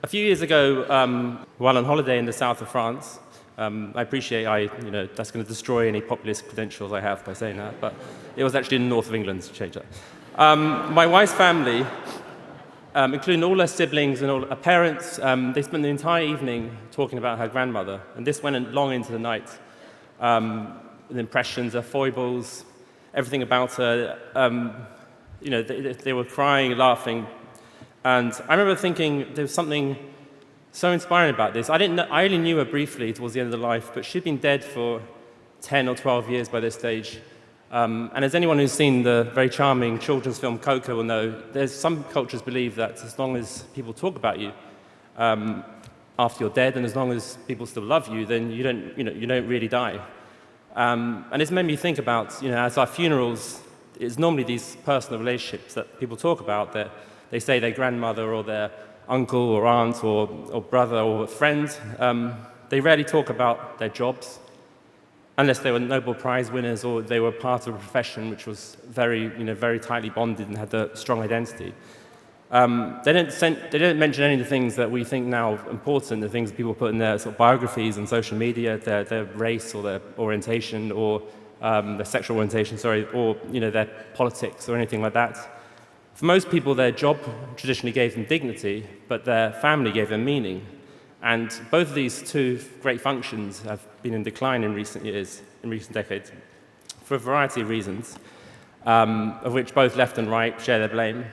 A few years ago, while on holiday in the south of France, I appreciate that's going to destroy any populist credentials I have by saying that, but it was actually in the north of England to change that. My wife's family, including all her siblings and all her parents, they spent the entire evening talking about her grandmother, and this went long into the night. The impressions, her foibles, everything about her. They were crying, laughing, and I remember thinking there was something so inspiring about this. I only knew her briefly towards the end of her life, but she'd been dead for 10 or 12 years by this stage. And as anyone who's seen the very charming children's film Coco will know, there's some cultures believe that as long as people talk about you after you're dead, and as long as people still love you, then you don't really die. And it's made me think about, as our funerals, it's normally these personal relationships that people talk about, that they say their grandmother or their uncle or aunt or brother or friend. They rarely talk about their jobs, unless they were Nobel Prize winners or they were part of a profession which was very tightly bonded and had a strong identity. They don't mention any of the things that we think now important, the things that people put in their sort of biographies and social media, their race or their orientation or their sexual orientation, or their politics or anything like that. For most people, their job traditionally gave them dignity, but their family gave them meaning. And both of these two great functions have been in decline in recent years, in recent decades, for a variety of reasons, of which both left and right share their blame.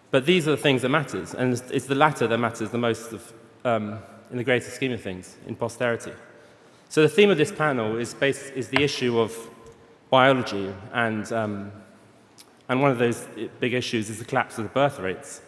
But these are the things that matters, and it's the latter that matters the most in the greater scheme of things, in posterity. So the theme of this panel is the issue of biology, and one of those big issues is the collapse of the birth rates,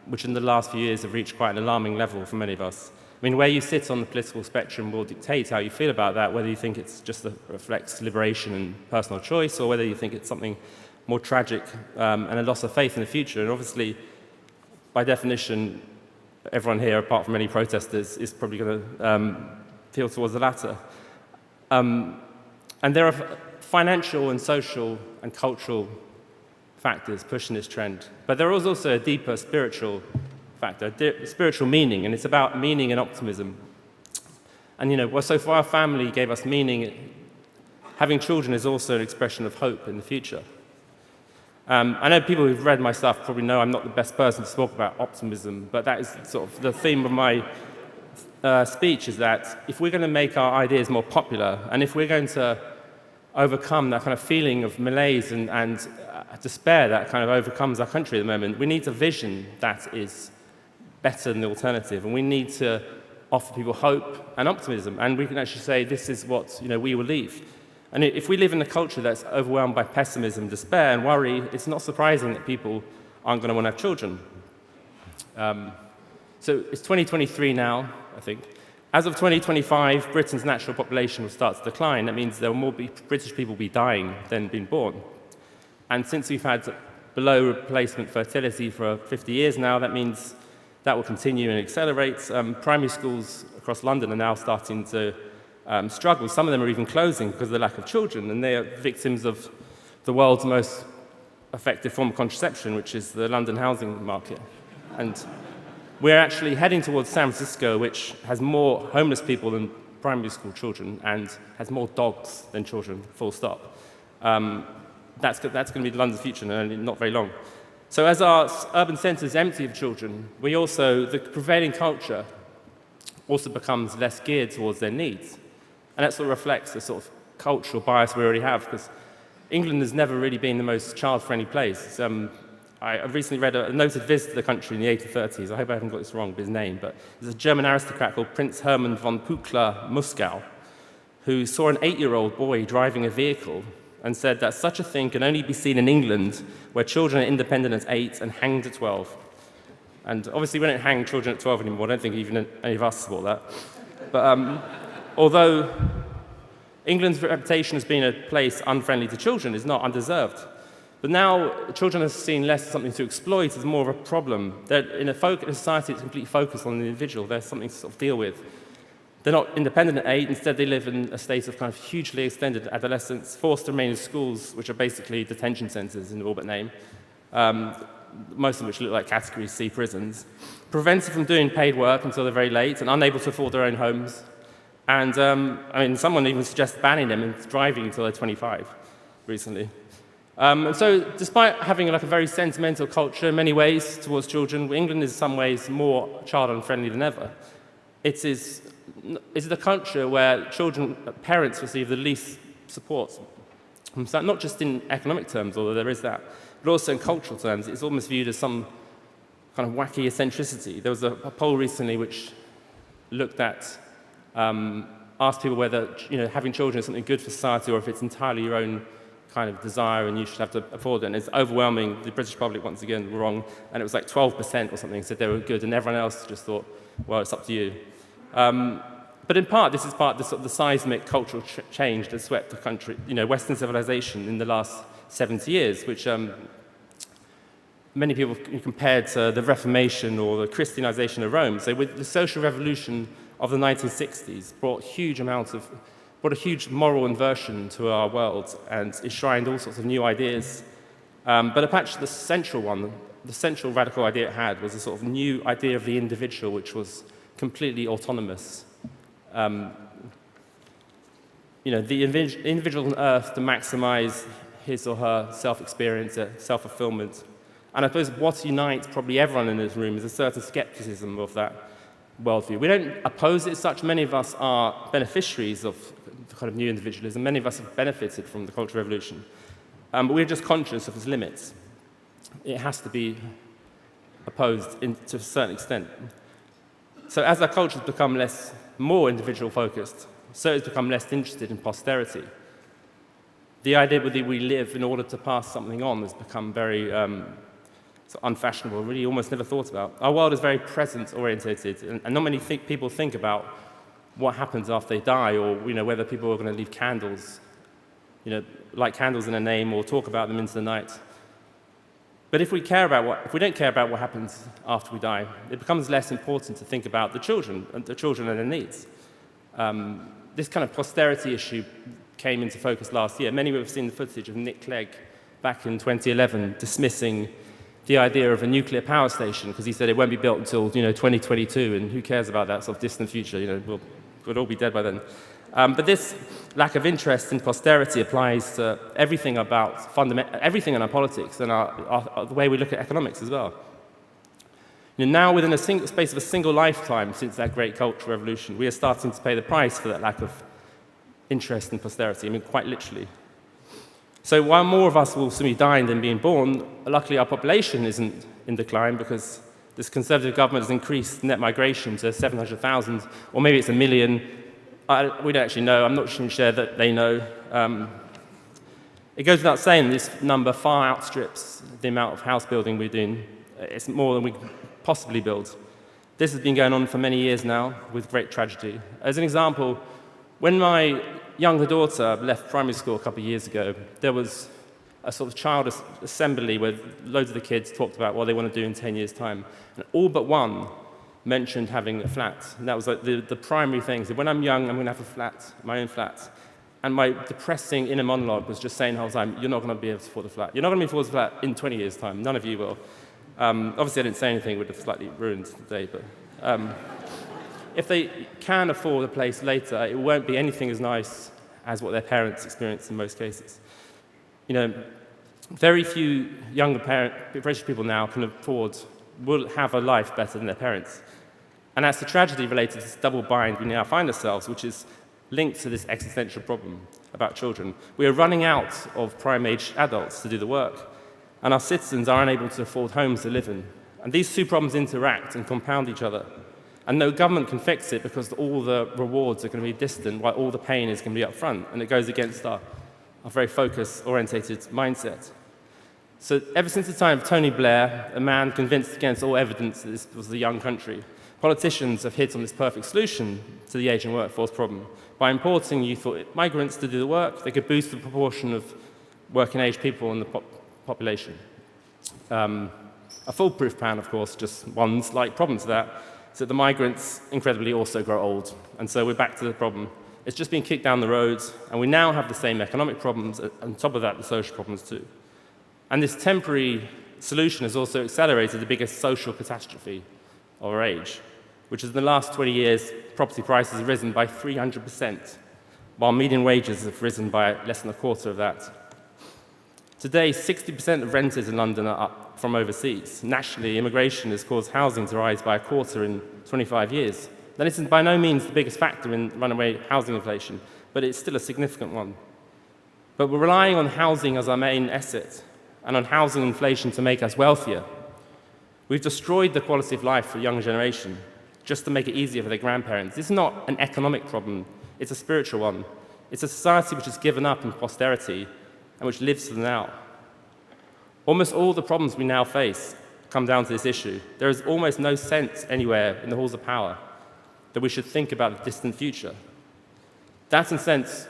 which in the last few years have reached quite an alarming level for many of us. I mean, where you sit on the political spectrum will dictate how you feel about that, whether you think it's just reflects liberation and personal choice, or whether you think it's something more tragic and a loss of faith in the future. And obviously, by definition, everyone here, apart from any protesters, is probably going to feel towards the latter. And there are financial and social and cultural factors pushing this trend. But there is also a deeper spiritual factor, spiritual meaning, and it's about meaning and optimism. And so far our family gave us meaning. Having children is also an expression of hope in the future. I know people who've read my stuff probably know I'm not the best person to talk about optimism, but that is sort of the theme of my speech, is that if we're going to make our ideas more popular, and if we're going to overcome that kind of feeling of malaise and despair that kind of overcomes our country at the moment, we need a vision that is better than the alternative, and we need to offer people hope and optimism, and we can actually say this is what we will leave. And if we live in a culture that's overwhelmed by pessimism, despair, and worry, it's not surprising that people aren't going to want to have children. So it's 2023 now, I think. As of 2025, Britain's natural population will start to decline. That means there will more British people be dying than being born. And since we've had below replacement fertility for 50 years now, that means that will continue and accelerate. Primary schools across London are now starting to struggle. Some of them are even closing because of the lack of children, and they are victims of the world's most effective form of contraception, which is the London housing market. And we're actually heading towards San Francisco, which has more homeless people than primary school children and has more dogs than children, full stop. That's going to be London's future in not very long. So as our urban centres empty of children, the prevailing culture also becomes less geared towards their needs. And that sort of reflects the sort of cultural bias we already have, because England has never really been the most child-friendly place. I recently read a noted visit to the country in the 1830s. I hope I haven't got this wrong with his name, but there's a German aristocrat called Prince Hermann von Pückler-Muskau, who saw an 8-year-old boy driving a vehicle and said that such a thing can only be seen in England, where children are independent at 8 and hanged at 12. And obviously we don't hang children at 12 anymore. I don't think even any of us support that. But although England's reputation as being a place unfriendly to children is not undeserved, but now children are seen less as something to exploit, as more of a problem. They're in a society that's completely focused on the individual. There's something to sort of deal with. They're not independent at 8. Instead, they live in a state of kind of hugely extended adolescence, forced to remain in schools, which are basically detention centres in all but name. most of which look like Category C prisons, prevented from doing paid work until they're very late and unable to afford their own homes. And someone even suggests banning them and driving until they're 25 recently. And so despite having a very sentimental culture in many ways towards children, England is in some ways more child-unfriendly than ever. It is the culture where parents receive the least support. Not just in economic terms, although there is that, but also in cultural terms. It's almost viewed as some kind of wacky eccentricity. There was a poll recently which looked at, asked people whether having children is something good for society or if it's entirely your own kind of desire and you should have to afford it. And it's overwhelming. The British public, once again, were wrong. And it was like 12% or something said they were good, and everyone else just thought, well, it's up to you. But in part, this is part of the seismic cultural change that swept the country, Western civilization in the last 70 years, which many people compared to the Reformation or the Christianization of Rome. So with the social revolution of the 1960s brought a huge moral inversion to our world and enshrined all sorts of new ideas. But perhaps the central radical idea it had was a sort of new idea of the individual, which was completely autonomous. The individual on earth to maximize his or her self-experience, self-fulfillment. And I suppose what unites probably everyone in this room is a certain skepticism of that worldview. We don't oppose it as such. Many of us are beneficiaries of the kind of new individualism. Many of us have benefited from the Cultural Revolution. But we're just conscious of its limits. It has to be opposed to a certain extent. So as our culture has become more individual-focused, so it's become less interested in posterity. The idea that we live in order to pass something on has become very unfashionable, really almost never thought about. Our world is very present-orientated, and not many people think about what happens after they die, or whether people are going to leave candles, light candles in a name, or talk about them into the night. But if we don't care about what happens after we die, it becomes less important to think about the children and their needs. This kind of posterity issue came into focus last year. Many of you have seen the footage of Nick Clegg back in 2011 dismissing the idea of a nuclear power station because he said it won't be built until 2022, and who cares about that sort of distant future? We'll all be dead by then. But this lack of interest in posterity applies to everything about everything in our politics and the way we look at economics as well. Now, within a space of a single lifetime since that great cultural revolution, we are starting to pay the price for that lack of interest in posterity. Quite literally. So while more of us will soon be dying than being born, luckily our population isn't in decline because this Conservative government has increased net migration to 700,000, or maybe it's 1 million. We don't actually know. I'm not sure that they know. It goes without saying this number far outstrips the amount of house building we're doing. It's more than we can possibly build. This has been going on for many years now with great tragedy. As an example, when my younger daughter left primary school a couple of years ago, there was a sort of child assembly where loads of the kids talked about what they want to do in 10 years' time. And all but one mentioned having a flat. And that was like the primary thing. So when I'm young, I'm going to have a flat, my own flat. And my depressing inner monologue was just saying the whole time, you're not going to be able to afford a flat. You're not going to be able to afford a flat in 20 years' time. None of you will. Obviously, I didn't say anything. It would have slightly ruined the day. But if they can afford a place later, it won't be anything as nice as what their parents experience in most cases. Very few younger British people now will have a life better than their parents. And that's the tragedy related to this double bind we now find ourselves, which is linked to this existential problem about children. We are running out of prime-age adults to do the work, and our citizens are unable to afford homes to live in. And these two problems interact and compound each other. And no government can fix it because all the rewards are going to be distant while all the pain is going to be up front, and it goes against our very focus-orientated mindset. So ever since the time of Tony Blair, a man convinced against all evidence that this was a young country, politicians have hit on this perfect solution to the aging workforce problem. By importing youthful migrants to do the work, they could boost the proportion of working-age people in the population. A foolproof plan, of course, just one slight problem to that, is that the migrants incredibly also grow old. And so we're back to the problem. It's just been kicked down the road, and we now have the same economic problems, on top of that, the social problems too. And this temporary solution has also accelerated the biggest social catastrophe of our age, which is in the last 20 years, property prices have risen by 300%, while median wages have risen by less than a quarter of that. Today, 60% of renters in London are up from overseas. Nationally, immigration has caused housing to rise by a quarter in 25 years. Now, this is by no means the biggest factor in runaway housing inflation, but it's still a significant one. But we're relying on housing as our main asset and on housing inflation to make us wealthier. We've destroyed the quality of life for the younger generation just to make it easier for their grandparents. This is not an economic problem, it's a spiritual one. It's a society which has given up on posterity and which lives for the now. Almost all the problems we now face come down to this issue. There is almost no sense anywhere in the halls of power that we should think about the distant future. That, in a sense,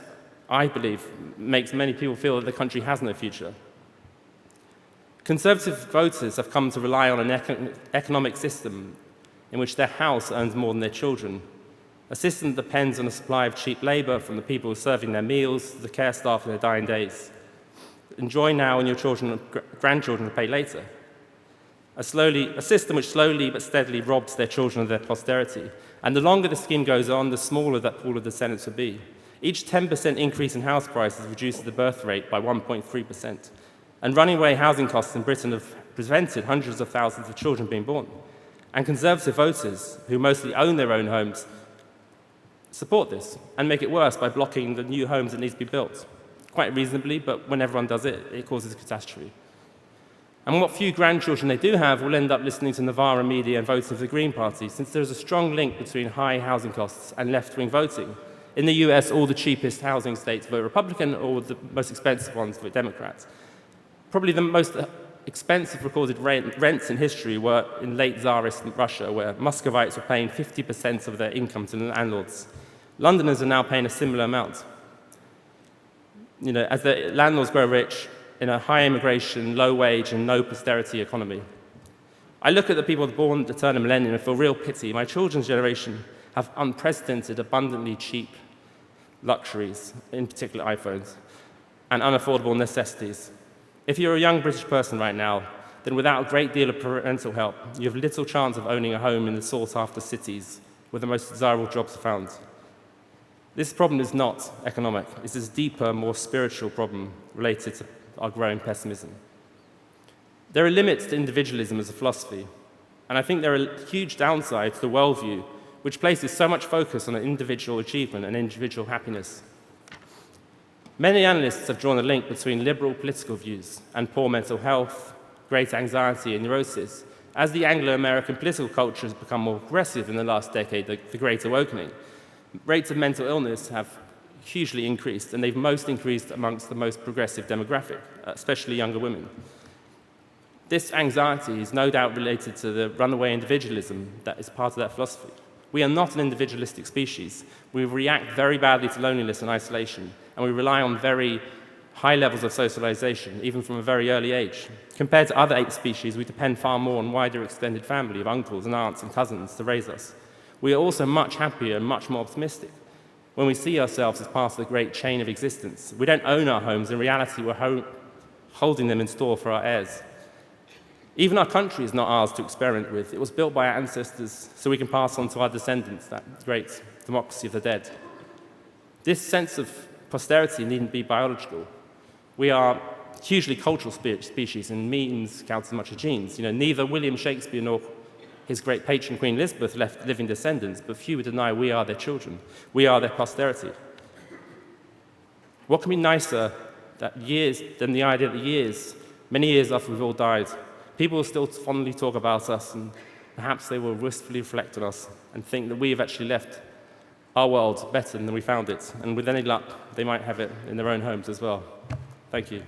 I believe, makes many people feel that the country has no future. Conservative voters have come to rely on an economic system in which their house earns more than their children, a system that depends on a supply of cheap labour from the people serving their meals, the care staff in their dying days. Enjoy now and your children and grandchildren will pay later. A system which slowly but steadily robs their children of their posterity. And the longer the scheme goes on, the smaller that pool of descendants will be. Each 10% increase in house prices reduces the birth rate by 1.3%. And running away housing costs in Britain have prevented hundreds of thousands of children being born. And Conservative voters, who mostly own their own homes, support this and make it worse by blocking the new homes that need to be built. Quite reasonably, but when everyone does it, it causes a catastrophe. And what few grandchildren they do have will end up listening to Navarra media and voting for the Green Party, since there is a strong link between high housing costs and left-wing voting. In the US, all the cheapest housing states vote Republican, or the most expensive ones vote Democrat. Probably the most expensive recorded rents in history were in late Tsarist Russia, where Muscovites were paying 50% of their income to the landlords. Londoners are now paying a similar amount. As the landlords grow rich in a high immigration, low wage, and no posterity economy. I look at the people born to turn a millennium and feel real pity. My children's generation have unprecedented, abundantly cheap luxuries, in particular iPhones, and unaffordable necessities. If you're a young British person right now, then without a great deal of parental help, you have little chance of owning a home in the sought-after cities where the most desirable jobs are found. This problem is not economic. This is a deeper, more spiritual problem related to our growing pessimism. There are limits to individualism as a philosophy, and I think there are huge downsides to the worldview which places so much focus on individual achievement and individual happiness. Many analysts have drawn a link between liberal political views and poor mental health, great anxiety and neurosis. As the Anglo-American political culture has become more progressive in the last decade, the Great Awakening, rates of mental illness have hugely increased, and they've most increased amongst the most progressive demographic, especially younger women. This anxiety is no doubt related to the runaway individualism that is part of that philosophy. We are not an individualistic species. We react very badly to loneliness and isolation, and we rely on very high levels of socialization, even from a very early age. Compared to other ape species, we depend far more on wider extended family of uncles and aunts and cousins to raise us. We are also much happier and much more optimistic when we see ourselves as part of the great chain of existence. We don't own our homes. In reality, we're holding them in store for our heirs. Even our country is not ours to experiment with. It was built by our ancestors so we can pass on to our descendants that great democracy of the dead. This sense of posterity needn't be biological. We are a hugely cultural species, and means count as much as genes. Neither William Shakespeare nor his great patron, Queen Elizabeth, left living descendants, but few would deny we are their children. We are their posterity. What can be nicer than the idea that many years after we've all died, people will still fondly talk about us, and perhaps they will wistfully reflect on us and think that we have actually left our world better than we found it. And with any luck, they might have it in their own homes as well. Thank you.